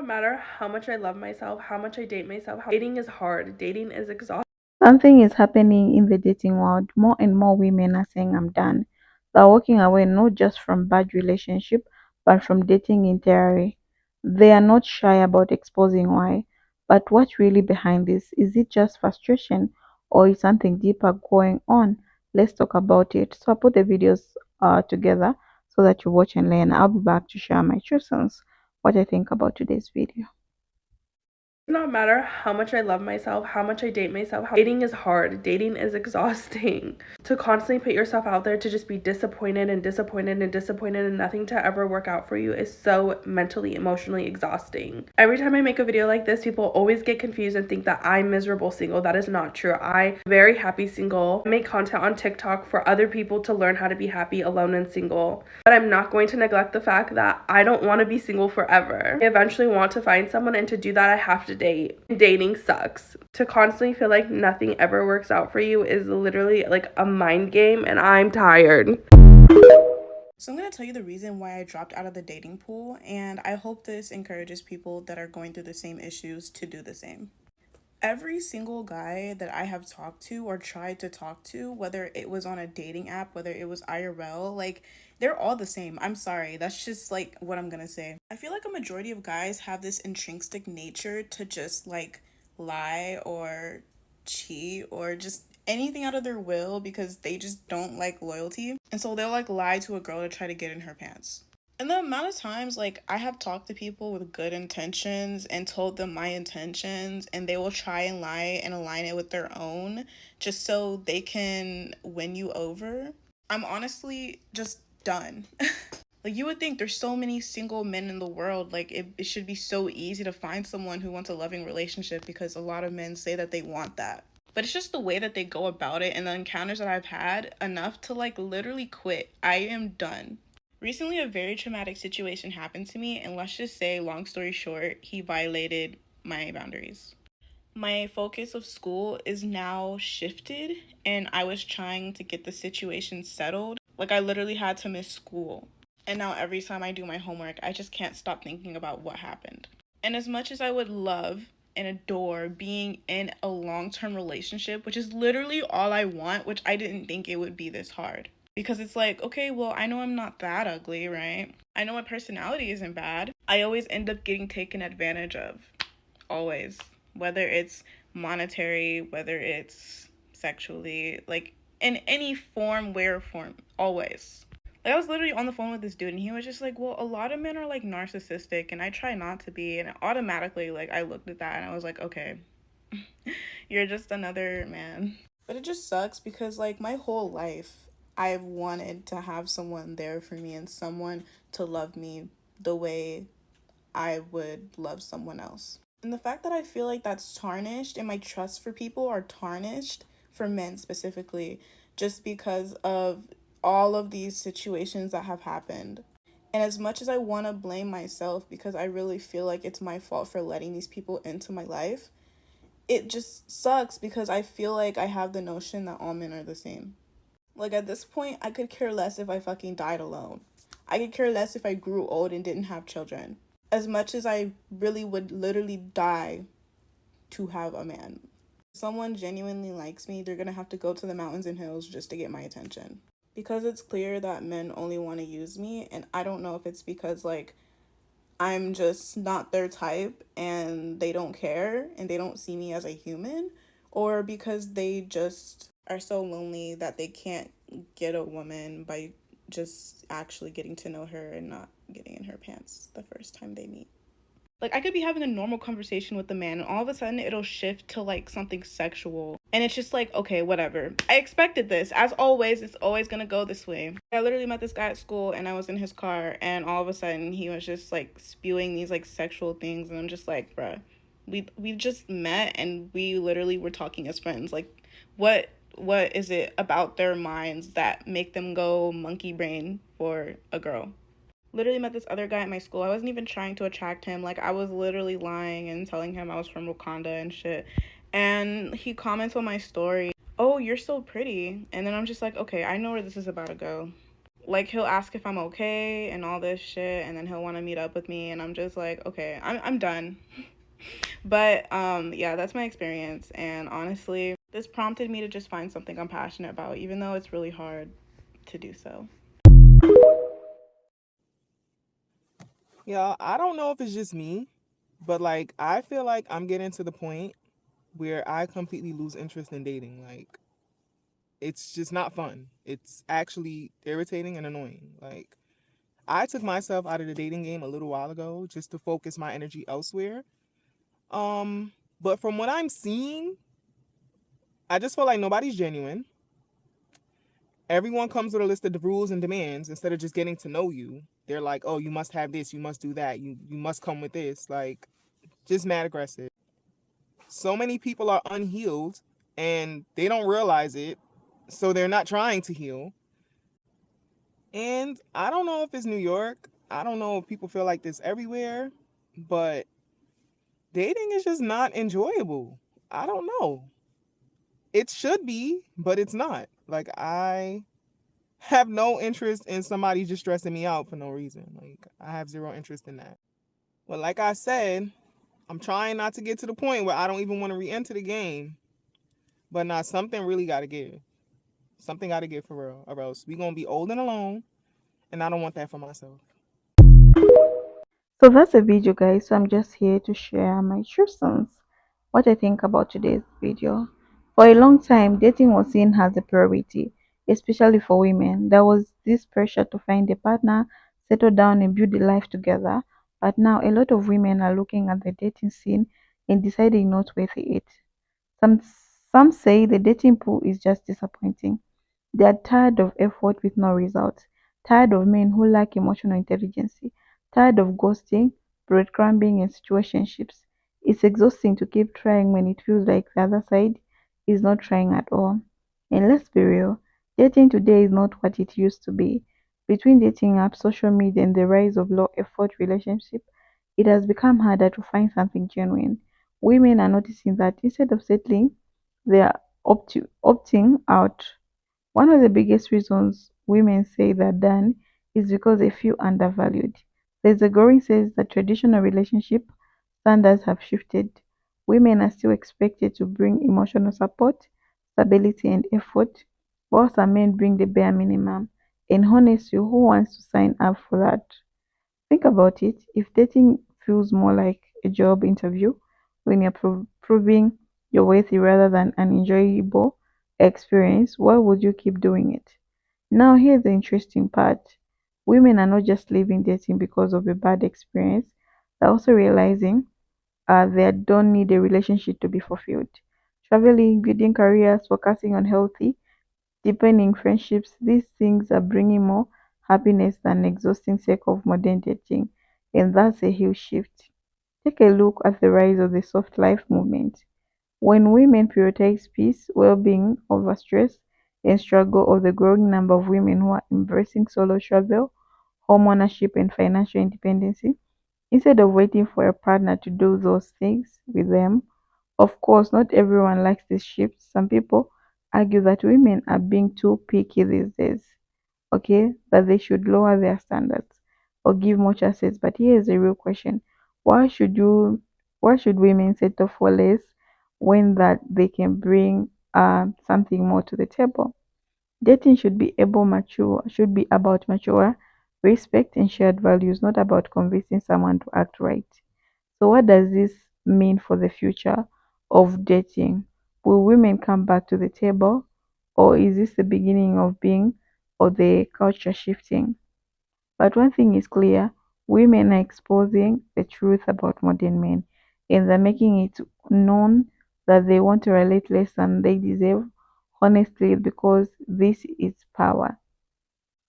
not matter how much I love myself, how much I date myself. Dating is hard. Dating is exhausting. Something is happening in the dating world. More and more women are saying, I'm done. They're walking away not just from bad relationship, but from dating entirely. They are not shy about exposing why. But what's really behind this? Is it just frustration or is something deeper going on? Let's talk about it. So I put the videos together so that you watch and learn. I'll be back to share my true sense, what I think about today's video. Does not matter how much I love myself, how much I date myself. Dating is hard. Dating is exhausting. To constantly put yourself out there to just be disappointed and disappointed and disappointed and nothing to ever work out for you is so mentally, emotionally exhausting. Every time I make a video like this, people always get confused and think that I'm miserable single. That is not true. I'm very happy single. I make content on TikTok for other people to learn how to be happy alone and single. But I'm not going to neglect the fact that I don't want to be single forever. I eventually want to find someone, and to do that I have to date. Dating sucks. To constantly feel like nothing ever works out for you is literally like a mind game, and I'm tired. So I'm going to tell you the reason why I dropped out of the dating pool, and I hope this encourages people that are going through the same issues to do the same. Every single guy that I have talked to or tried to talk to, whether it was on a dating app, whether it was IRL, like, they're all the same. I'm sorry. That's just like what I'm gonna say. I feel like a majority of guys have this intrinsic nature to just like lie or cheat or just anything out of their will because they just don't like loyalty. And so they'll like lie to a girl to try to get in her pants. And the amount of times like I have talked to people with good intentions and told them my intentions, and they will try and lie and align it with their own just so they can win you over. I'm honestly just done. Like, you would think there's so many single men in the world, like it should be so easy to find someone who wants a loving relationship because a lot of men say that they want that. But it's just the way that they go about it and the encounters that I've had enough to like literally quit. I am done. Recently, a very traumatic situation happened to me, and let's just say, long story short, he violated my boundaries. My focus of school is now shifted, and I was trying to get the situation settled. Like, I literally had to miss school. And now every time I do my homework, I just can't stop thinking about what happened. And as much as I would love and adore being in a long-term relationship, which is literally all I want, which I didn't think it would be this hard. Because it's like, okay, well, I know I'm not that ugly, right? I know my personality isn't bad. I always end up getting taken advantage of. Always. Whether it's monetary, whether it's sexually, like in any form, way, or form. Always. Like, I was literally on the phone with this dude, and he was just like, well, a lot of men are like narcissistic, and I try not to be. And automatically, like, I looked at that and I was like, okay, you're just another man. But it just sucks because, like, my whole life, I've wanted to have someone there for me and someone to love me the way I would love someone else. And the fact that I feel like that's tarnished and my trust for people are tarnished, for men specifically, just because of all of these situations that have happened. And as much as I want to blame myself because I really feel like it's my fault for letting these people into my life, it just sucks because I feel like I have the notion that all men are the same. Like, at this point, I could care less if I fucking died alone. I could care less if I grew old and didn't have children. As much as I really would literally die to have a man. If someone genuinely likes me, they're gonna have to go to the mountains and hills just to get my attention. Because it's clear that men only want to use me, and I don't know if it's because, like, I'm just not their type and they don't care and they don't see me as a human, or because they just are so lonely that they can't get a woman by just actually getting to know her and not getting in her pants the first time they meet. Like, I could be having a normal conversation with a man, and all of a sudden it'll shift to like something sexual. And it's just like, okay, whatever. I expected this. As always, it's always gonna go this way. I literally met this guy at school, and I was in his car, and all of a sudden he was just like spewing these like sexual things, and I'm just like, bruh, we just met, and we literally were talking as friends. Like, what is it about their minds that make them go monkey brain for a girl? Literally met this other guy at my school. I wasn't even trying to attract him. Like, I was literally lying and telling him I was from Wakanda and shit. And he comments on my story, oh, you're so pretty. And then I'm just like, okay, I know where this is about to go. Like, he'll ask if I'm okay and all this shit, and then he'll want to meet up with me, and I'm just like, okay, I'm done. But yeah, that's my experience, and honestly, this prompted me to just find something I'm passionate about, even though it's really hard to do so. Yeah, I don't know if it's just me, but like I feel like I'm getting to the point where I completely lose interest in dating. Like it's just not fun. It's actually irritating and annoying. Like I took myself out of the dating game a little while ago just to focus my energy elsewhere. Um, but from what I'm seeing, I just feel like nobody's genuine. Everyone comes with a list of rules and demands instead of just getting to know you. They're like, "Oh, you must have this, you must do that, you must come with this." Like just mad aggressive. So many people are unhealed and they don't realize it, so they're not trying to heal. And I don't know if it's New York. I don't know if people feel like this everywhere, but dating is just not enjoyable. I don't know. It should be, but it's not. Like I have no interest in somebody just stressing me out for no reason. Like I have zero interest in that. But like I said, I'm trying not to get to the point where I don't even want to re-enter the game. But now something really got to give. Something got to give for real, or else we gonna be old and alone, and I don't want that for myself. So that's the video, guys. So I'm just here to share my true sense, what I think about today's video. For a long time, dating was seen as a priority, especially for women. There was this pressure to find a partner, settle down, and build a life together. But now, a lot of women are looking at the dating scene and deciding not worth it. Some some say the dating pool is just disappointing. They are tired of effort with no results, tired of men who lack emotional intelligence, tired of ghosting, breadcrumbing, and situationships. It's exhausting to keep trying when it feels like the other side is not trying at all. And let's be real, dating today is not what it used to be. Between dating apps, social media, and the rise of low effort relationships, it has become harder to find something genuine. Women are noticing that instead of settling, they are opting out. One of the biggest reasons women say they're done is because they feel undervalued. There's a growing sense that traditional relationship standards have shifted. Women are still expected to bring emotional support, stability, and effort, while some men bring the bare minimum. And honestly, who wants to sign up for that? Think about it. If dating feels more like a job interview when you're proving your worth rather than an enjoyable experience, why would you keep doing it? Now, here's the interesting part. Women are not just leaving dating because of a bad experience, they're also realizing they don't need a relationship to be fulfilled. Traveling, building careers, focusing on healthy, deepening friendships, these things are bringing more happiness than exhausting sake of modern dating, and that's a huge shift. Take a look at the rise of the soft life movement. When women prioritize peace, well-being over stress, and struggle of the growing number of women who are embracing solo travel, home ownership, and financial independence, instead of waiting for a partner to do those things with them. Of course, not everyone likes this shift. Some people argue that women are being too picky these days, okay, that they should lower their standards or give more chances. But here is a real question. Why should you why should women settle for less when that they can bring something more to the table? Dating should be about mature respect and shared values, not about convincing someone to act right. So, what does this mean for the future of dating? Will women come back to the table, or is this the beginning of being or the culture shifting? But one thing is clear, women are exposing the truth about modern men, and they're making it known that they want to relate less than they deserve, honestly, because this is power.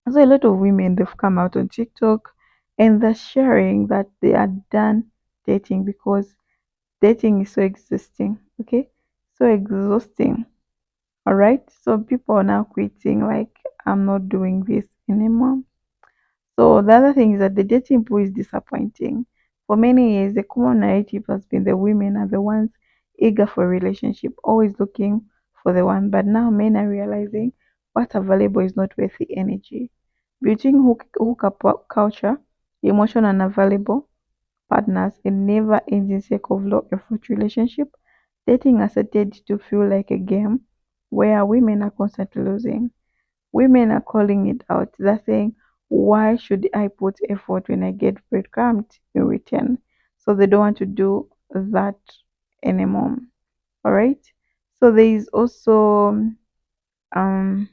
So a lot of women they've come out on TikTok and they're sharing that they are done dating because dating is so existing, okay? So exhausting. All right. So people are now quitting, like, I'm not doing this anymore. So the other thing is that the dating pool is disappointing. For many years, the common narrative has been the women are the ones eager for a relationship, always looking for the one. But now men are realizing what's available is not worth the energy. Between hookup culture, emotional unavailable partners, a never ending cycle of low effort relationship, dating has started to feel like a game where women are constantly losing. Women are calling it out. They're saying, why should I put effort when I get breadcrumbed in return? So they don't want to do that anymore. All right. So there is also um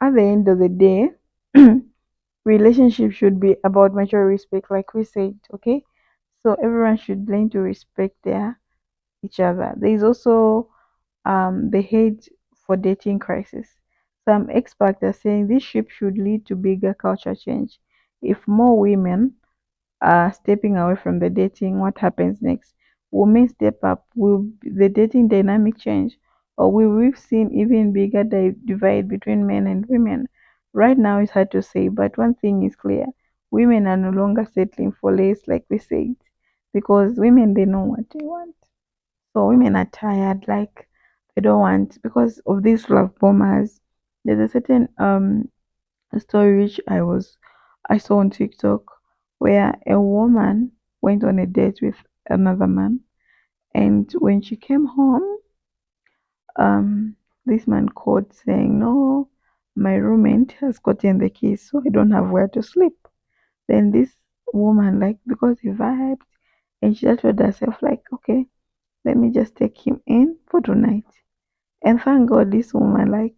at the end of the day, relationship should be about mutual respect, like we said, okay? So everyone should learn to respect their each other. There is also the hate for dating crisis. Some experts are saying this shift should lead to bigger culture change. If more women stepping away from the dating, what happens next? Will men step up? Will the dating dynamic change? Or will we seen even bigger divide between men and women? Right now, it's hard to say, but one thing is clear: women are no longer settling for less, like we said, because women they know what they want. So women are tired, like they don't want because of these love bombers. There's a certain story which I saw on TikTok where a woman went on a date with another man, and when she came home, um, this man called saying, "No, my roommate has gotten the keys, so I don't have where to sleep." Then this woman, like, because he vibed, and she just told herself, like, okay, let me just take him in for tonight. And thank God, this woman, like,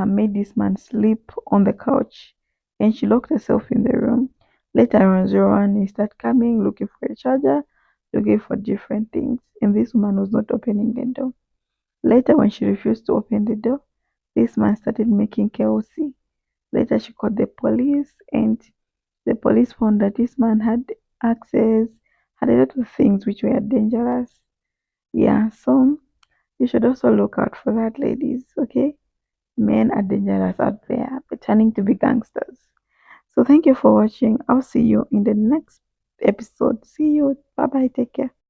made this man sleep on the couch, and she locked herself in the room. Later on, 01, he started coming, looking for a charger, looking for different things, and this woman was not opening the door. Later, when she refused to open the door, this man started making chaos. Later, she called the police, and the police found that this man had access, had a lot of things which were dangerous. Yeah, so you should also look out for that, ladies, okay? Men are dangerous out there, pretending to be gangsters. So thank you for watching. I'll see you in the next episode. See you. Bye bye. Take care.